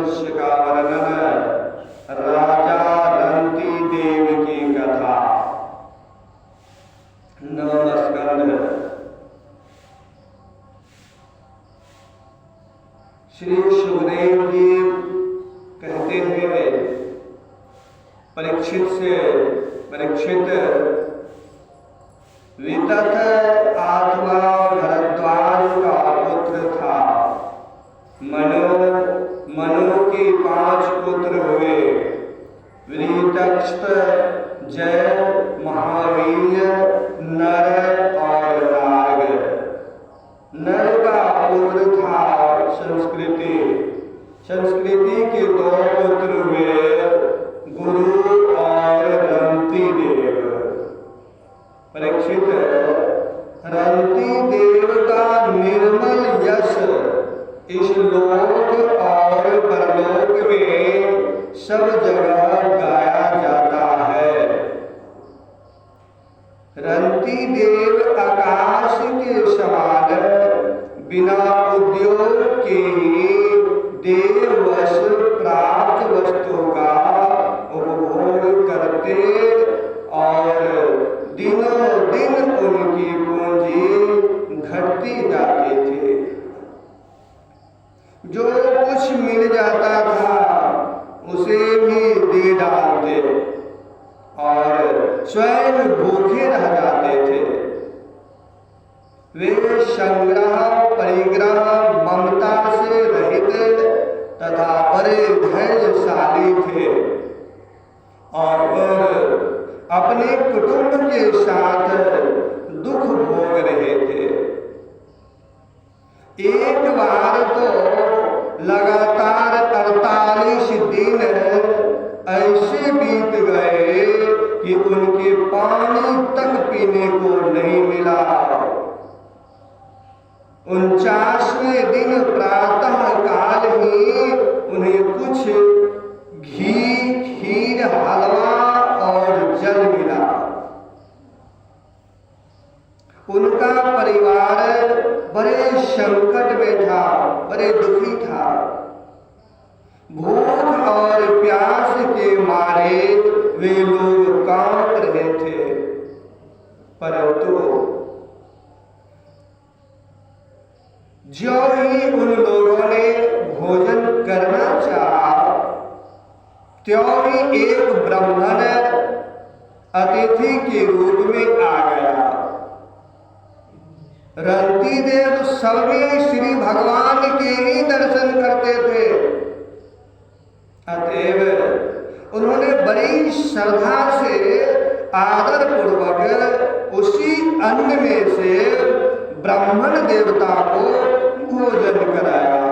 वंश का वर्णन, राजा रंती देव की कथा। नमस्कार। श्री सुखदेव जी कहते हुए परीक्षित से, परीक्षित वितत आत्मा भरद्वाज का पुत्र था। मनु के 5 पुत्र हुए, वृत्रक्षत, जय, महावीर, नर और नाग। नर का पुत्र था संस्कृति। संस्कृति के 2 पुत्र हुए, गुरु और रंती देव। परीक्षित, रंती देव का निर्मल यश इस लोक और परलोक में सब जगह गाया जाता है। रंती देव आकाश के समान बिना उद्योग के ही देववश प्राप्त वस्तु का उपभोग करते और दिनों दिन उनकी पूंजी घटती जाती थी। जो कुछ मिल जाता था उसे भी दे डालते और स्वयं भूखे रह जाते थे। वे संग्रह परिग्रह ममता से रहित तथा बड़े धैर्यशाली थे और अपने कुटुंब के साथ दुख भोग रहे थे। एक बार तो लगातार 48 दिन ऐसे बीत गए कि उनके पानी तक पीने को नहीं मिला। 49वें दिन प्रातः काल ही उन्हें कुछ घी, खीर, हलवा और जल मिला। उनका परिवार बड़े संकट में था, बड़े दुखी था। भूख और प्यास के मारे वे लोग कांप रहे थे। परंतु जो ही उन लोगों ने भोजन करना चाहा, त्यों ही एक ब्राह्मण अतिथि के रूप में आ गया। रंती देव सभी श्री भगवान के ही दर्शन करते थे। अतएव उन्होंने बड़ी श्रद्धा से आदर पूर्वक उसी अन्न में से ब्राह्मण देवता को भोजन कराया।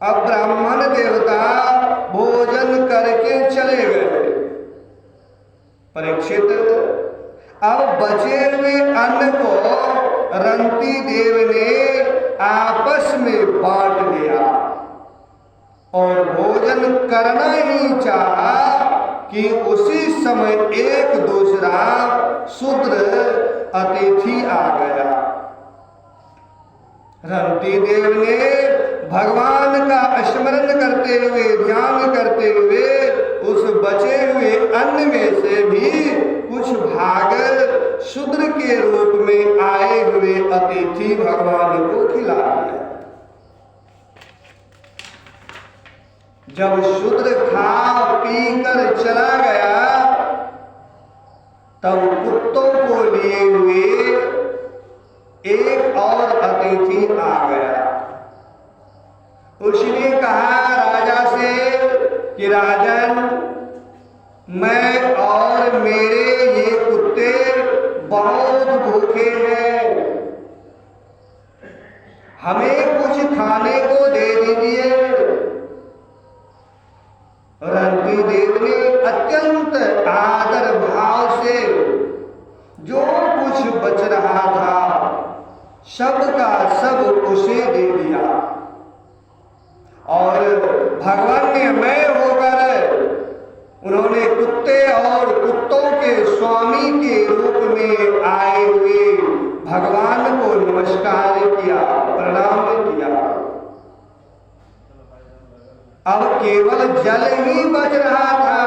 अब ब्राह्मण देवता भोजन करके चले गए। परीक्षित, अब बचे हुए अन्न को रंती देव ने आपस में बांट लिया और भोजन करना ही चाहा कि उसी समय एक दूसरा शूद्र अतिथि आ गया। रंती देव ने भगवान का स्मरण करते हुए, ध्यान करते हुए उस बचे हुए अन्न में से भी कुछ भाग शूद्र के रूप में आए हुए अतिथि भगवान को खिला दिया। जब शूद्र खा पी कर चला गया, तब कुत्तों को लिए हुए एक और अतिथि आ गया। उसने कहा राजा से कि राजन, मैं और मेरे ये कुत्ते बहुत भूखे हैं, हमें कुछ खाने को दे दीजिए। रंती देव ने अत्यंत आदर भाव से जो कुछ बच रहा था सब का सब उसे दे दिया और भगवान ने मैं होकर उन्होंने कुत्ते और कुत्तों के स्वामी के रूप में आए हुए भगवान को नमस्कार किया, प्रणाम किया। अब केवल जल ही बच रहा था,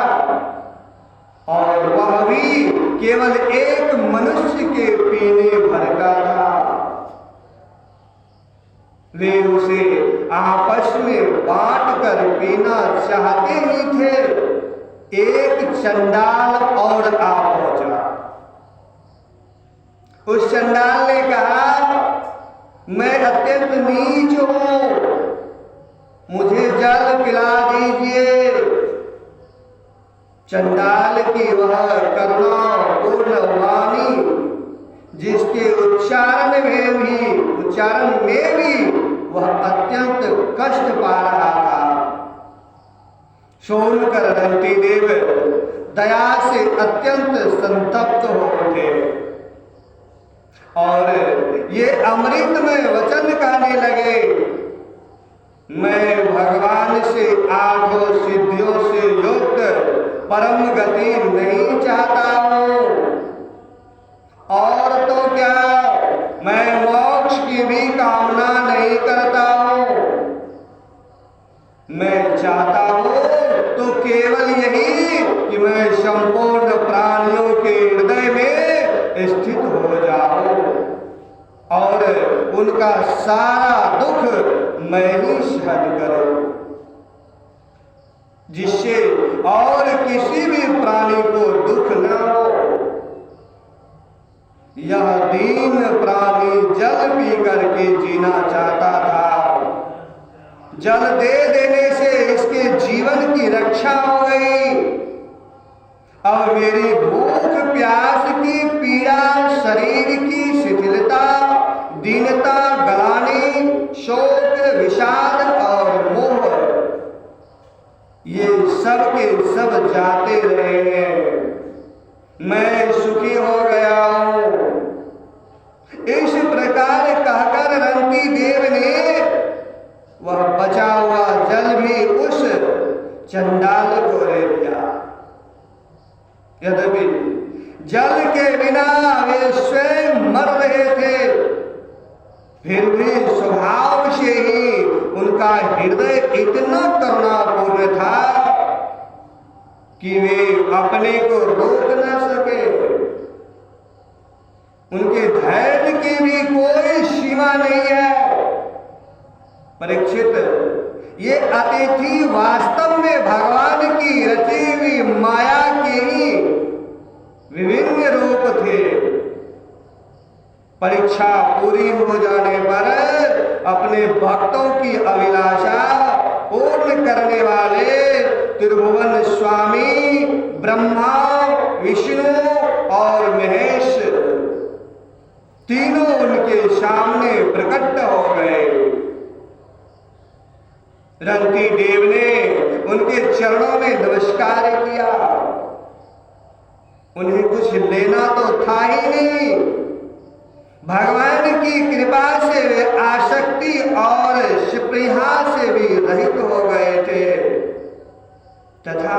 और वह भी केवल एक मनुष्य के पीने भर का था। वे उसे आपस में बांट कर पीना चाहते ही थे। एक चंडाल और आ पहुंचा। उस चंडाल ने कहा, मैं अत्यंत नीच हूं, मुझे जल पिला दीजिए। चंडाल की वह करुणापूर्ण वाणी, जिसके उच्चारण में भी वह अत्यंत कष्ट पा रहा था, सुनकर रंती देव दया से अत्यंत संतप्त हो उठे और ये अमृतमय वचन कहने लगे, मैं भगवान से 8 सिद्धियों से युक्त परम गति नहीं चाहता हूं, और तो क्या, मैं मोक्ष की भी कामना नहीं करता हूं। मैं चाहता हूं तो केवल यही कि मैं संपूर्ण प्राणियों के हृदय में स्थित हो जाऊं और उनका सारा दुख मैं ही सहन करूं, जिससे और किसी भी प्राणी को दुख न हो। यह दीन प्राणी जल पी करके जीना चाहता था। जल दे देने से इसके जीवन की रक्षा हो गई। अब मेरी भूख प्यास की पीड़ा, शरीर की शिथिलता, दीनता, ग्लानि, शोक, विषाद और मोह, ये सब के सब जाते रहे हैं। मैं सुखी हो गया हूं। इस प्रकार कहकर रंती देव ने वह बचा हुआ जल भी उस चंडाल को दे दिया। यद्यपि जल के बिना वे स्वयं मर रहे थे, फिर भी स्वभाव से ही उनका हृदय इतना करुणापूर्ण था कि वे अपने को रोक न सके। उनके धैर्य की भी कोई सीमा नहीं है। परीक्षित, ये अतिथि वास्तव में भगवान की रची हुई माया के ही विभिन्न रूप थे। परीक्षा पूरी हो जाने पर अपने भक्तों की अभिलाषा पूर्ण करने वाले त्रिभुवन स्वामी ब्रह्मा, विष्णु और महेश तीनों उनके सामने प्रकट हो गए। रंती देव ने उनके चरणों में नमस्कार किया। उन्हें कुछ लेना तो था ही नहीं। भगवान की कृपा से वे आसक्ति और स्पृहा से भी रहित हो गए थे तथा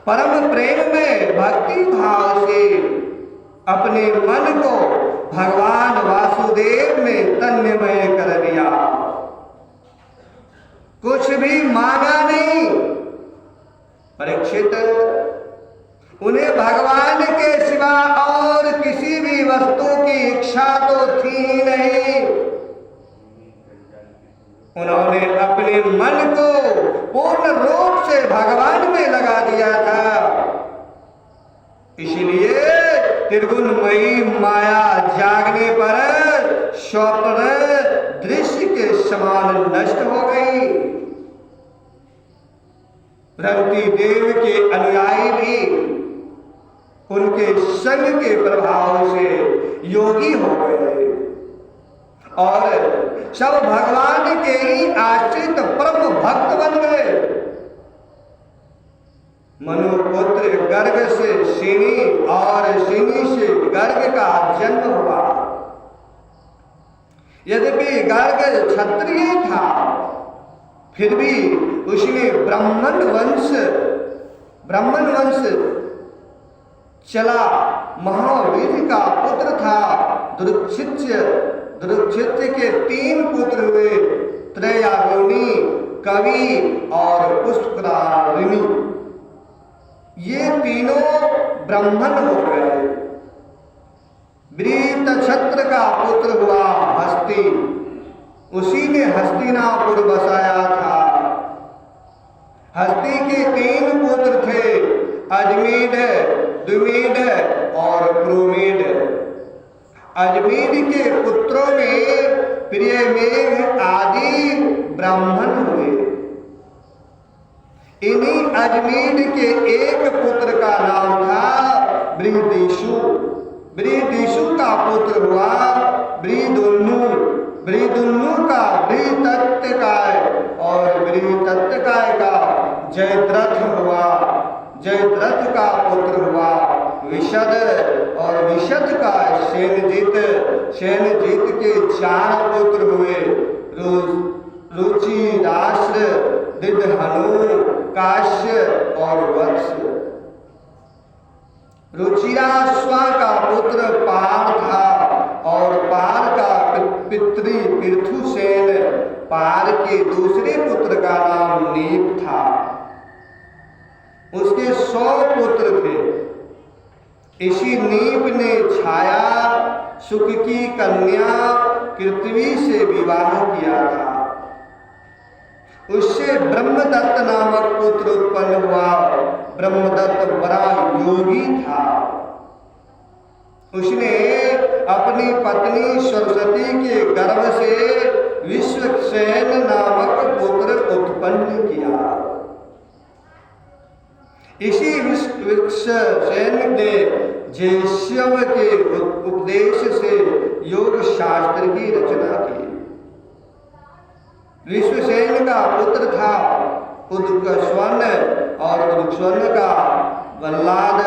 परम प्रेम में भक्ति भाव से अपने मन को भगवान वासुदेव में तन्मय कर दिया। कुछ भी मांगा नहीं। परीक्षित, उन्हें भगवान के सिवा और किसी भी वस्तु की इच्छा तो थी ही नहीं। उन्होंने अपने मन को पूर्ण रूप से भगवान में लगा दिया था। इसलिए त्रिगुणमयी माया जागने पर स्वप्न दृश्य के समान नष्ट हो गई। रंती देव के अनुयायी भी उनके संग के प्रभाव से योगी हो गए और सब भगवान के ही आश्रित परम भक्त बन गए। मनुपुत्र गर्ग से सिनी और सिनी से गर्ग का जन्म हुआ। यद्यपि गर्ग क्षत्रिय था, फिर भी उसने ब्राह्मण वंश चला महावीर का पुत्र था। दुरुक्षित्य के 3 पुत्र हुए, त्रयागुणी, कवि और पुष्करारिणी, ये तीनों ब्राह्मण हो गए। वृत्रक्षत्र का पुत्र हुआ हस्ती, उसी ने हस्तिनापुर बसाया था। हस्ती के 3 पुत्र थे, अजमेड, द्विमेद और प्रोमेद। अजमेड के पुत्रों में प्रियमेघ आदि ब्राह्मण हुए। इन्हीं अजमेड के एक पुत्र का नाम था बृहदीषु। बृहदीषु का पुत्र हुआ बृहदुन्नु। बृहदुन्नु का बृहत्तत्काय और बृहत्तत्काय का जयद्रथ हुआ। जयद्रथ का पुत्र हुआ विशद और विशद का सेनजित। सेनजित के 4 पुत्र हुए, रुचिराष्ट्र, दिदहनु, काश्य और वत्स। रुचिराश्वा का पुत्र पार था और पार का पितृ पृथुसेन। पार के दूसरे पुत्र का नाम नीप था। उसके 100 पुत्र थे। इसी नीप ने छाया सुख की कन्या कृत्वी से विवाह किया था। उससे ब्रह्मदत्त नामक पुत्र उत्पन्न हुआ। ब्रह्मदत्त बड़ा योगी था। उसने अपनी पत्नी सरस्वती के गर्भ से विश्वसेन नामक पुत्र उत्पन्न किया। इसी विश्वसेन ने जयस्यव के उपदेश से योग शास्त्र की रचना की। विश्वसेन का पुत्र था उदकस्वन और उदकस्वन का बल्लाद।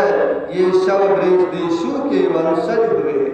ये सब बृहदीषु के वंशज हुए।